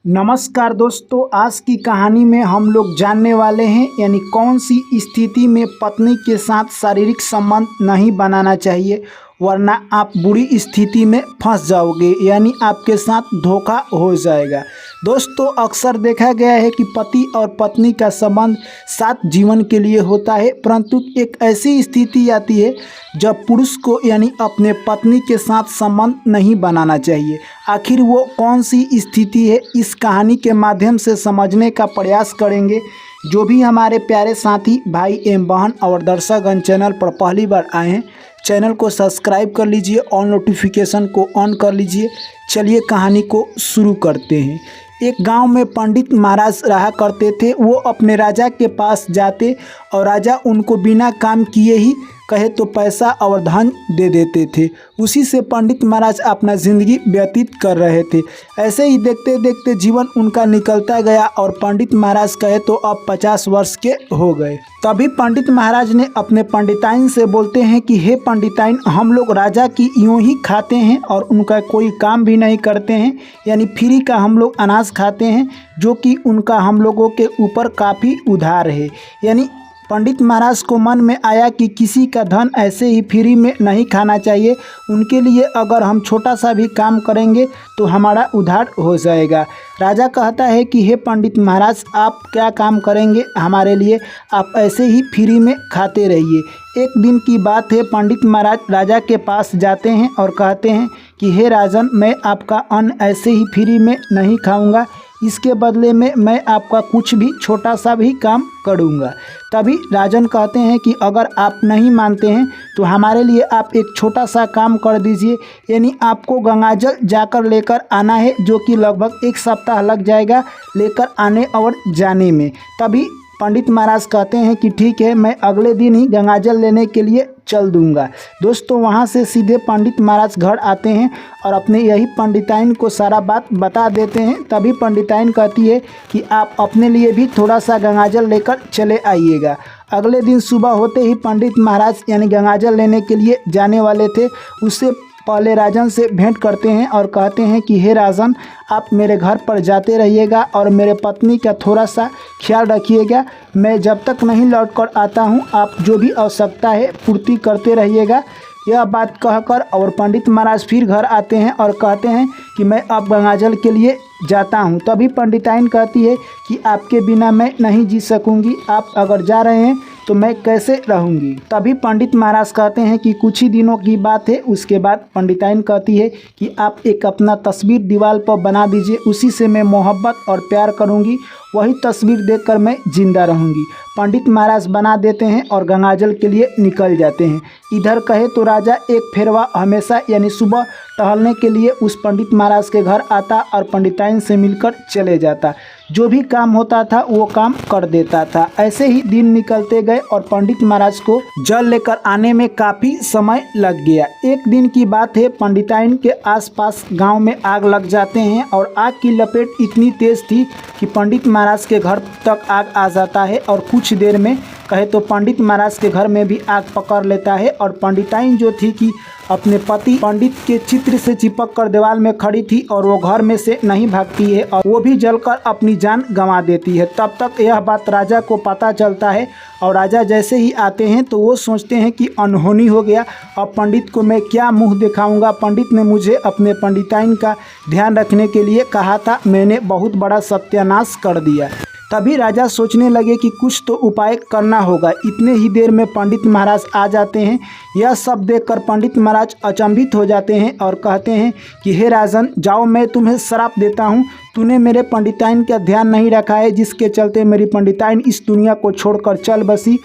नमस्कार दोस्तों, आज की कहानी में हम लोग जानने वाले हैं यानी कौन सी स्थिति में पत्नी के साथ शारीरिक संबंध नहीं बनाना चाहिए वरना आप बुरी स्थिति में फंस जाओगे यानी आपके साथ धोखा हो जाएगा। दोस्तों, अक्सर देखा गया है कि पति और पत्नी का संबंध साथ जीवन के लिए होता है, परंतु एक ऐसी स्थिति आती है जब पुरुष को यानी अपने पत्नी के साथ संबंध नहीं बनाना चाहिए। आखिर वो कौन सी स्थिति है, इस कहानी के माध्यम से समझने का प्रयास करेंगे। जो भी हमारे प्यारे साथी भाई एवं बहन और दर्शकगण चैनल पर पहली बार आए हैं, चैनल को सब्सक्राइब कर लीजिए और नोटिफिकेशन को ऑन कर लीजिए। चलिए कहानी को शुरू करते हैं। एक गांव में पंडित महाराज रहा करते थे। वो अपने राजा के पास जाते और राजा उनको बिना काम किए ही कहे तो पैसा और धन दे देते थे। उसी से पंडित महाराज अपना ज़िंदगी व्यतीत कर रहे थे। ऐसे ही देखते देखते जीवन उनका निकलता गया और पंडित महाराज कहे तो अब 50 वर्ष के हो गए। तभी पंडित महाराज ने अपने पंडिताइन से बोलते हैं कि हे पंडिताइन, हम लोग राजा की यूं ही खाते हैं और उनका कोई काम भी नहीं करते हैं, यानी फ्री का हम लोग अनाज खाते हैं, जो कि उनका हम लोगों के ऊपर काफ़ी उधार है। यानी पंडित महाराज को मन में आया कि किसी का धन ऐसे ही फ्री में नहीं खाना चाहिए। उनके लिए अगर हम छोटा सा भी काम करेंगे तो हमारा उधार हो जाएगा। राजा कहता है कि हे पंडित महाराज, आप क्या काम करेंगे हमारे लिए, आप ऐसे ही फ्री में खाते रहिए। एक दिन की बात है, पंडित महाराज राजा के पास जाते हैं और कहते हैं कि हे राजन, मैं आपका अन्न ऐसे ही फ्री में नहीं खाऊंगा, इसके बदले में मैं आपका कुछ भी छोटा सा भी काम करूँगा। तभी राजन कहते हैं कि अगर आप नहीं मानते हैं तो हमारे लिए आप एक छोटा सा काम कर दीजिए, यानी आपको गंगाजल जाकर लेकर आना है, जो कि लगभग 1 सप्ताह लग जाएगा लेकर आने और जाने में। तभी पंडित महाराज कहते हैं कि ठीक है, मैं अगले दिन ही गंगाजल लेने के लिए चल दूंगा। दोस्तों, वहां से सीधे पंडित महाराज घर आते हैं और अपने यही पंडिताइन को सारा बात बता देते हैं। तभी पंडिताइन कहती है कि आप अपने लिए भी थोड़ा सा गंगाजल लेकर चले आइएगा। अगले दिन सुबह होते ही पंडित महाराज यानी गंगाजल लेने के लिए जाने वाले थे। उससे पहले राजन से भेंट करते हैं और कहते हैं कि हे राजन, आप मेरे घर पर जाते रहिएगा और मेरे पत्नी का थोड़ा सा ख्याल रखिएगा। मैं जब तक नहीं लौट कर आता हूँ, आप जो भी आवश्यकता है पूर्ति करते रहिएगा। यह बात कहकर और पंडित महाराज फिर घर आते हैं और कहते हैं कि मैं अब गंगाजल के लिए जाता हूँ। तभी पंडिताइन कहती है कि आपके बिना मैं नहीं जी सकूँगी, आप अगर जा रहे हैं तो मैं कैसे रहूँगी। तभी पंडित महाराज कहते हैं कि कुछ ही दिनों की बात है। उसके बाद पंडिताइन कहती है कि आप एक अपना तस्वीर दीवार पर बना दीजिए, उसी से मैं मोहब्बत और प्यार करूँगी, वही तस्वीर देखकर मैं जिंदा रहूँगी। पंडित महाराज बना देते हैं और गंगाजल के लिए निकल जाते हैं। इधर कहे तो राजा एक फेरवा हमेशा यानी सुबह टहलने के लिए उस पंडित महाराज के घर आता और पंडिताइन से मिलकर चले जाता। जो भी काम होता था वो काम कर देता था। ऐसे ही दिन निकलते गए और पंडित महाराज को जल लेकर आने में काफ़ी समय लग गया। एक दिन की बात है, पंडिताइन के आसपास गांव में आग लग जाते हैं और आग की लपेट इतनी तेज़ थी कि पंडित महाराज के घर तक आग आ जाता है और कुछ देर में कहे तो पंडित महाराज के घर में भी आग पकड़ लेता है। और पंडिताइन जो थी कि अपने पति पंडित के चित्र से चिपक कर दीवार में खड़ी थी और वो घर में से नहीं भागती है और वो भी जलकर अपनी जान गंवा देती है। तब तक यह बात राजा को पता चलता है और राजा जैसे ही आते हैं तो वो सोचते हैं कि अनहोनी हो गया, अब पंडित को मैं क्या मुंह दिखाऊंगा। पंडित ने मुझे अपने पंडिताइन का ध्यान रखने के लिए कहा था, मैंने बहुत बड़ा सत्यानाश कर दिया। तभी राजा सोचने लगे कि कुछ तो उपाय करना होगा। इतने ही देर में पंडित महाराज आ जाते हैं। यह सब देखकर पंडित महाराज अचंभित हो जाते हैं और कहते हैं कि हे राजन, जाओ, मैं तुम्हें श्राप देता हूँ। तूने मेरे पंडिताइन का ध्यान नहीं रखा है, जिसके चलते मेरी पंडिताइन इस दुनिया को छोड़कर चल बसी।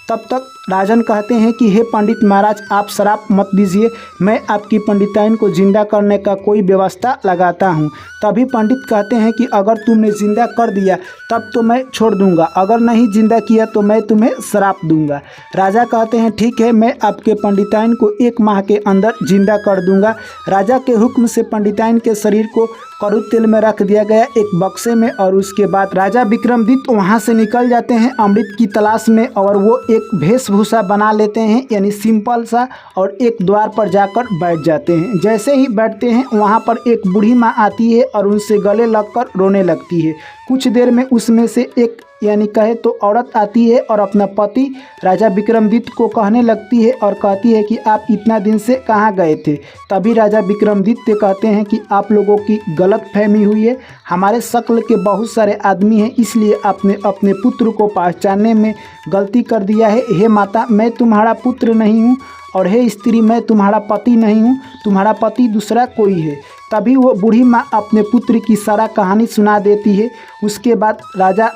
तब तक राजन कहते हैं कि हे पंडित महाराज, आप श्राप मत दीजिए, मैं आपकी पंडिताइन को जिंदा करने का कोई व्यवस्था लगाता हूँ। तभी पंडित कहते हैं कि अगर तुमने जिंदा कर दिया तब तो मैं छोड़ दूंगा, अगर नहीं जिंदा किया तो मैं तुम्हें श्राप दूंगा। राजा कहते हैं ठीक है, मैं आपके पंडिताइन को 1 माह के अंदर जिंदा कर दूंगा। राजा के हुक्म से पंडिताइन के शरीर को कड़ू तेल में रख दिया गया एक बक्से में और उसके बाद राजा विक्रमादित्य वहाँ से निकल जाते हैं अमृत की तलाश में और वो एक वेशभूषा वेशभूषा बना लेते हैं यानी सिंपल सा, और एक द्वार पर जाकर बैठ जाते हैं। जैसे ही बैठते हैं वहाँ पर एक बूढ़ी माँ आती है और उनसे गले लगकर रोने लगती है। कुछ देर में उसमें से एक यानी कहे तो औरत आती है और अपना पति राजा विक्रमादित्य को कहने लगती है और कहती है कि आप इतना दिन से कहाँ गए थे। तभी राजा विक्रमादित्य कहते हैं कि आप लोगों की गलत फहमी हुई है, हमारे शक्ल के बहुत सारे आदमी हैं, इसलिए आपने अपने पुत्र को पहचानने में गलती कर दिया है। हे माता, मैं तुम्हारा पुत्र नहीं हूँ, और हे स्त्री, मैं तुम्हारा पति नहीं हूँ, तुम्हारा पति दूसरा कोई है। तभी वो बूढ़ी माँ अपने पुत्र की सारा कहानी सुना देती है। उसके बाद राजा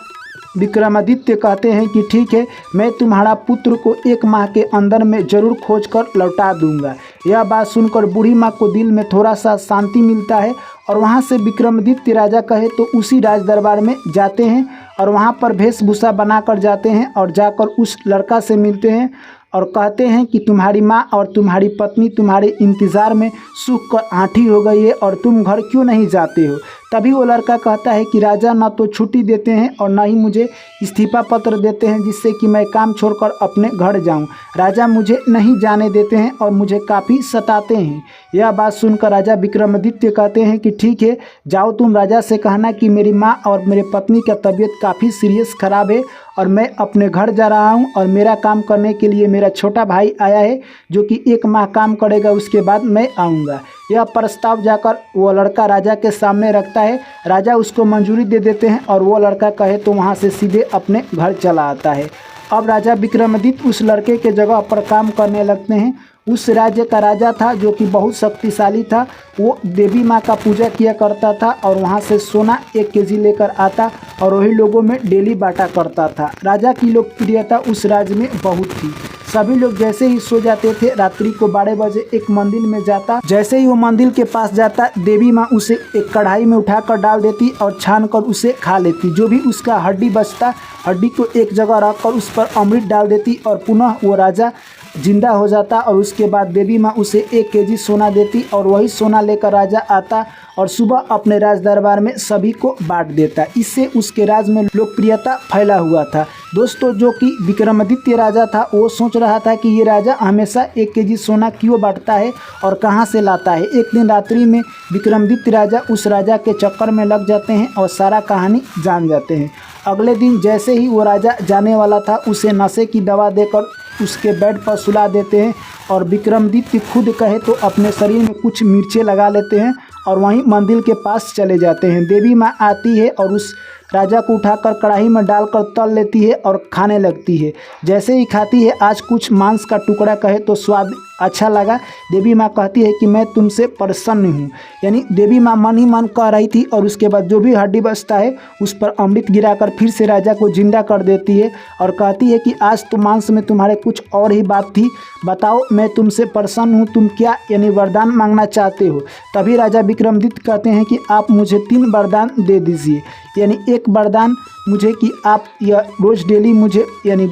विक्रमादित्य कहते हैं कि ठीक है, मैं तुम्हारा पुत्र को 1 माह के अंदर में ज़रूर खोज कर लौटा दूंगा। यह बात सुनकर बूढ़ी माँ को दिल में थोड़ा सा शांति मिलता है और वहाँ से विक्रमादित्य राजा कहे तो उसी राज दरबार में जाते हैं और वहाँ पर वेशभूषा बनाकर जाते हैं और जाकर उस लड़का से मिलते हैं और कहते हैं कि तुम्हारी माँ और तुम्हारी पत्नी तुम्हारे इंतज़ार में सूख कर आंठी हो गई है और तुम घर क्यों नहीं जाते हो। तभी वो लड़का कहता है कि राजा न तो छुट्टी देते हैं और न ही मुझे इस्तीफा पत्र देते हैं जिससे कि मैं काम छोड़कर अपने घर जाऊं। राजा मुझे नहीं जाने देते हैं और मुझे काफ़ी सताते हैं। यह बात सुनकर राजा विक्रमादित्य कहते हैं कि ठीक है, जाओ तुम राजा से कहना कि मेरी माँ और मेरे पत्नी का तबीयत काफ़ी सीरियस ख़राब है और मैं अपने घर जा रहा हूँ और मेरा काम करने के लिए मेरा छोटा भाई आया है जो कि 1 माह काम करेगा, उसके बाद मैं आऊँगा। यह प्रस्ताव जाकर वो लड़का राजा के सामने रखता है। राजा उसको मंजूरी दे देते हैं और वो लड़का कहे तो वहाँ से सीधे अपने घर चला आता है। अब राजा विक्रमादित्य उस लड़के के जगह पर काम करने लगते हैं। उस राज्य का राजा था जो कि बहुत शक्तिशाली था। वो देवी माँ का पूजा किया करता था और वहाँ से सोना 1 केजी लेकर आता और वही लोगों में डेली बांटा करता था। राजा की लोकप्रियता उस राज्य में बहुत थी। सभी लोग जैसे ही सो जाते थे, रात्रि को 12 बजे एक मंदिर में जाता। जैसे ही वो मंदिर के पास जाता, देवी माँ उसे एक कढ़ाई में उठाकर डाल देती और छान कर उसे खा लेती। जो भी उसका हड्डी बचता, हड्डी को एक जगह रखकर उस पर अमृत डाल देती और पुनः वो राजा जिंदा हो जाता। और उसके बाद देवी माँ उसे 1 केजी सोना देती और वही सोना लेकर राजा आता और सुबह अपने राज दरबार में सभी को बांट देता। इससे उसके राज में लोकप्रियता फैला हुआ था। दोस्तों, जो कि विक्रमादित्य राजा था वो सोच रहा था कि ये राजा हमेशा 1 केजी सोना क्यों बांटता है और कहाँ से लाता है। एक दिन रात्रि में विक्रमादित्य राजा उस राजा के चक्कर में लग जाते हैं और सारा कहानी जान जाते हैं। अगले दिन जैसे ही वो राजा जाने वाला था, उसे नशे की दवा देकर उसके बेड पर सुला देते हैं और विक्रमादित्य खुद कहे तो अपने शरीर में कुछ मिर्चें लगा लेते हैं और वहीं मंदिर के पास चले जाते हैं। देवी माँ आती है और उस राजा को उठाकर कढ़ाई में डालकर तल लेती है और खाने लगती है। जैसे ही खाती है, आज कुछ मांस का टुकड़ा कहे तो स्वाद अच्छा लगा। देवी माँ कहती है कि मैं तुमसे प्रसन्न हूँ। यानी देवी माँ मन ही मन कह रही थी और उसके बाद जो भी हड्डी बचता है उस पर अमृत गिराकर फिर से राजा को जिंदा कर देती है और कहती है कि आज तो मांस में तुम्हारे कुछ और ही बात थी, बताओ मैं तुमसे प्रसन्न हूँ, तुम क्या यानी वरदान मांगना चाहते हो। तभी राजा विक्रमादित्य कहते हैं कि आप मुझे 3 वरदान दे दीजिए। यानी एक वरदान मुझे कि आप यह रोज़ डेली मुझे यानी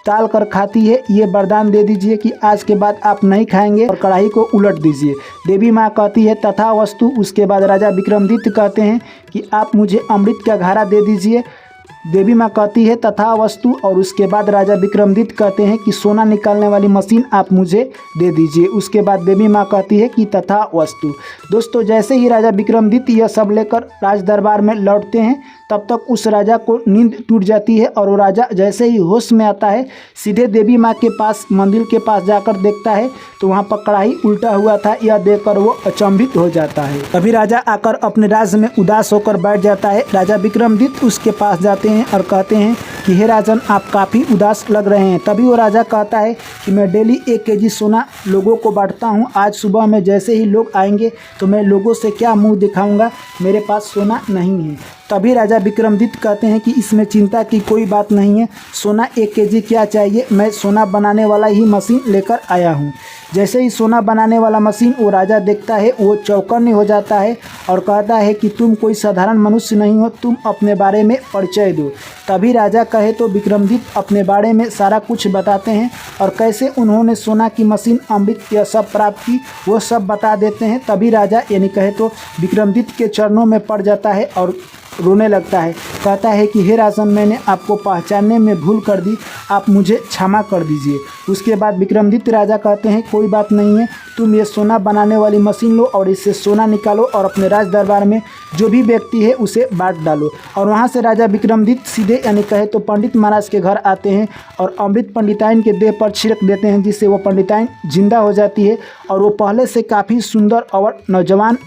ताल कर खाती है, ये वरदान दे दीजिए कि आज के बाद आप नहीं खाएंगे और कढ़ाई को उलट दीजिए। देवी माँ कहती है तथा वस्तु। उसके बाद राजा विक्रमादित्य कहते हैं कि आप मुझे अमृत का घड़ा दे दीजिए। देवी माँ कहती है तथा वस्तु। और उसके बाद राजा विक्रमादित्य कहते हैं कि सोना निकालने वाली मशीन आप मुझे दे दीजिए। उसके बाद देवी माँ कहती है कि तथा वस्तु। दोस्तों, जैसे ही राजा विक्रमादित्य यह सब लेकर राज दरबार में लौटते हैं, तब तक उस राजा को नींद टूट जाती है और वो राजा जैसे ही होश में आता है, सीधे देवी माँ के पास मंदिर के पास जाकर देखता है तो वहाँ पर कढ़ाई उल्टा हुआ था। यह देखकर वो अचंभित हो जाता है। तभी राजा आकर अपने राज्य में उदास होकर बैठ जाता है। राजा विक्रमादित्य उसके पास जाते हैं और कहते हैं कि हे राजन, आप काफ़ी उदास लग रहे हैं। तभी वो राजा कहता है कि मैं डेली 1 केजी सोना लोगों को बांटता हूँ। आज सुबह में जैसे ही लोग आएंगे तो मैं लोगों से क्या मुंह दिखाऊंगा, मेरे पास सोना नहीं है। तभी राजा विक्रमादित्य कहते हैं कि इसमें चिंता की कोई बात नहीं है, सोना 1 केजी क्या चाहिए, मैं सोना बनाने वाला ही मशीन लेकर आया हूँ। जैसे ही सोना बनाने वाला मशीन वो राजा देखता है, वो चौकन्ने हो जाता है और कहता है कि तुम कोई साधारण मनुष्य नहीं हो, तुम अपने बारे में परिचय दो। तभी राजा कहे तो विक्रमादित्य अपने बारे में सारा कुछ बताते हैं और कैसे उन्होंने सोना की मशीन, अमृत यह सब प्राप्त की, वो सब बता देते हैं। तभी राजा यानी कहे तो विक्रमादित्य के चरणों में पड़ जाता है और रोने लगता है, कहता है कि हे राजन, मैंने आपको पहचानने में भूल कर दी, आप मुझे क्षमा कर दीजिए। उसके बाद विक्रमादित्य राजा कहते हैं कोई बात नहीं है, तुम ये सोना बनाने वाली मशीन लो और इससे सोना निकालो और अपने राज दरबार में जो भी व्यक्ति है उसे बांट डालो। और वहाँ से राजा विक्रमादित्य सीधे यानी कहे तो पंडित महाराज के घर आते हैं और अमृत पंडिताइन के देह पर छिड़क देते हैं, जिससे वो पंडिताइन जिंदा हो जाती है और वो पहले से काफ़ी सुंदर और नौजवान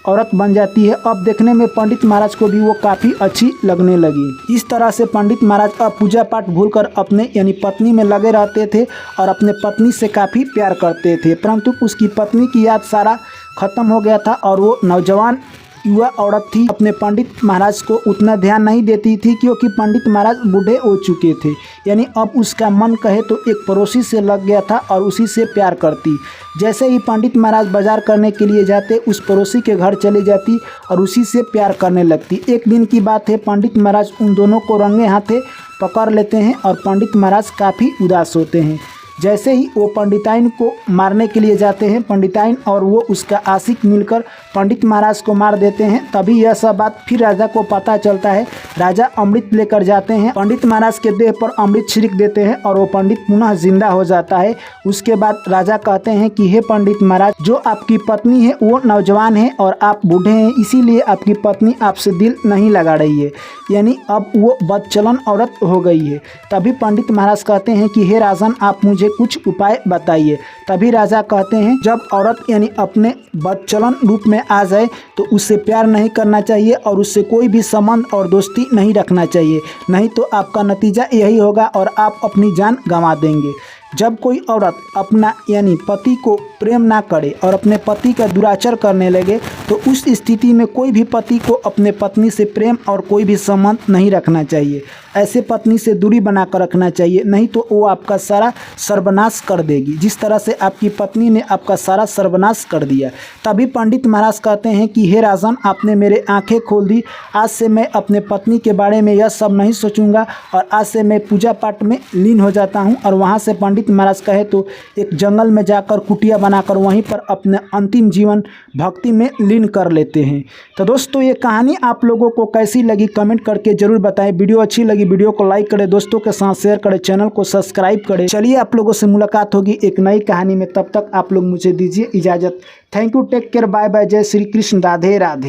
औरत बन जाती है। अब देखने में पंडित महाराज को भी वो काफ़ी अच्छी लगने लगी। इस तरह से पंडित महाराज अब पूजा पाठ भूलकर अपने यानी पत्नी में लगे रहते थे और अपने पत्नी से काफ़ी प्यार करते थे, परंतु उसकी पत्नी की याद सारा ख़त्म हो गया था और वो नौजवान युवा औरत थी, अपने पंडित महाराज को उतना ध्यान नहीं देती थी क्योंकि पंडित महाराज बूढ़े हो चुके थे। यानी अब उसका मन कहे तो एक पड़ोसी से लग गया था और उसी से प्यार करती। जैसे ही पंडित महाराज बाजार करने के लिए जाते, उस पड़ोसी के घर चली जाती और उसी से प्यार करने लगती। एक दिन की बात है, पंडित महाराज उन दोनों को रंगे हाथे पकड़ लेते हैं और पंडित महाराज काफ़ी उदास होते हैं। जैसे ही वो पंडिताइन को मारने के लिए जाते हैं, पंडिताइन और वो उसका आशिक मिलकर पंडित महाराज को मार देते हैं। तभी यह सब बात फिर राजा को पता चलता है। राजा अमृत लेकर जाते हैं, पंडित महाराज के देह पर अमृत छिड़क देते हैं और वो पंडित पुनः जिंदा हो जाता है। उसके बाद राजा कहते हैं कि हे पंडित महाराज, जो आपकी पत्नी है वो नौजवान है और आप बूढ़े हैं, इसीलिए आपकी पत्नी आपसे दिल नहीं लगा रही है, यानी अब वो बदचलन औरत हो गई है। तभी पंडित महाराज कहते हैं कि हे राजन, आप मुझे कुछ उपाय बताइए। तभी राजा कहते हैं जब औरत यानी अपने बदचलन रूप में आ जाए तो उससे प्यार नहीं करना चाहिए और उससे कोई भी संबंध और दोस्ती नहीं रखना चाहिए, नहीं तो आपका नतीजा यही होगा और आप अपनी जान गंवा देंगे। जब कोई औरत अपना यानी पति को प्रेम ना करे और अपने पति का दुराचार करने लगे तो उस स्थिति में कोई भी पति को अपने पत्नी से प्रेम और कोई भी संबंध नहीं रखना चाहिए। ऐसे पत्नी से दूरी बनाकर रखना चाहिए, नहीं तो वो आपका सारा सर्वनाश कर देगी, जिस तरह से आपकी पत्नी ने आपका सारा सर्वनाश कर दिया। तभी पंडित महाराज कहते हैं कि हे राजन, आपने मेरे आंखें खोल दी, आज से मैं अपने पत्नी के बारे में यह सब नहीं सोचूंगा और आज से मैं पूजा पाठ में लीन हो जाता हूँ। और वहाँ से पंडित महाराज कहे तो एक जंगल में जाकर कुटिया बनाकर वहीं पर अपने अंतिम जीवन भक्ति में लीन कर लेते हैं। तो दोस्तों, ये कहानी आप लोगों को कैसी लगी कमेंट करके ज़रूर बताएं। वीडियो अच्छी लगी वीडियो को लाइक करें, दोस्तों के साथ शेयर करें, चैनल को सब्सक्राइब करें। चलिए आप लोगों से मुलाकात होगी एक नई कहानी में, तब तक आप लोग मुझे दीजिए इजाज़त। Thank you, take care, bye bye, जय श्री कृष्ण, राधे राधे।